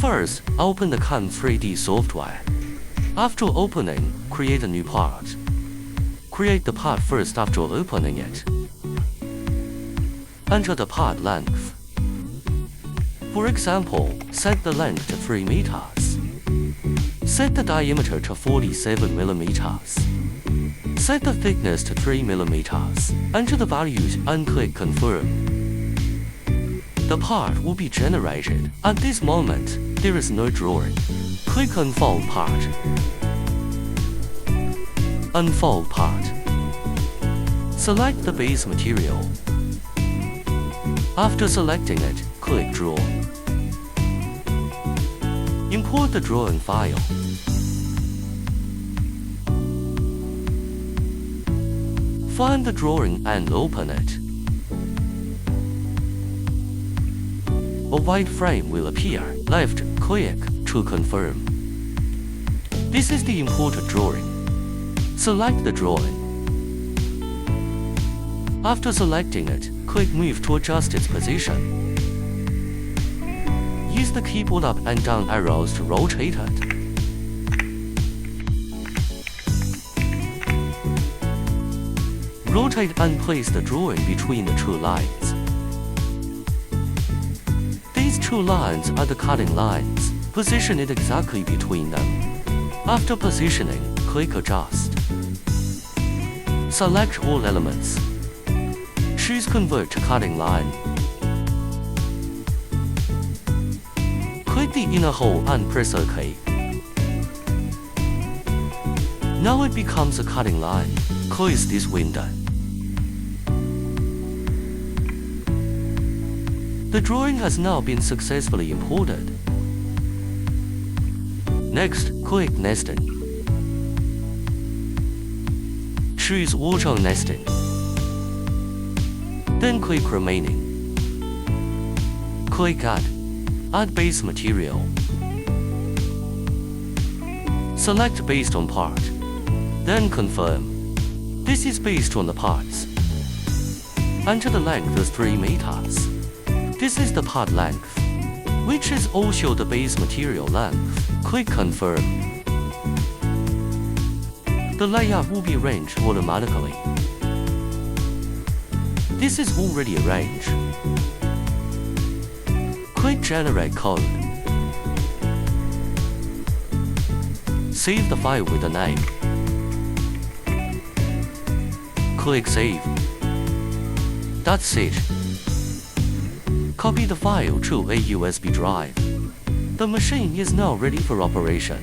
First, open the CAM 3D software. After opening, create a new part. Create the part first after opening it. Enter the part length. For example, set the length to 3 meters. Set the diameter to 47 millimeters. Set the thickness to 3 millimeters. Enter the values and click confirm. The part will be generated. At this moment, there is no drawing. Click Unfold Part. Unfold part. Select the base material. After selecting it, click Draw. Import the drawing file. Find the drawing and open it. A white frame will appear. Left-click to confirm. This is the imported drawing. Select the drawing. After selecting it, click Move to adjust its position. Use the keyboard up and down arrows to rotate it. Rotate and place the drawing between the two lines. These two lines are the cutting lines. Position it exactly between them. After positioning, click Adjust. Select all elements. Choose Convert to cutting line. Click the inner hole and press OK. Now it becomes a cutting line. Close this window. The drawing has now been successfully imported. Next, click Nesting. Choose Auto Nesting. Then click Remaining. Click Add. Add base material. Select Based on Part. Then confirm. This is based on the parts. Enter the length as 3 meters. This is the part length, which is also the base material length. Click Confirm. The layout will be arranged automatically. This is already arranged. Click Generate Code. Save the file with the name. Click Save. That's it. Copy the file to a USB drive. The machine is now ready for operation.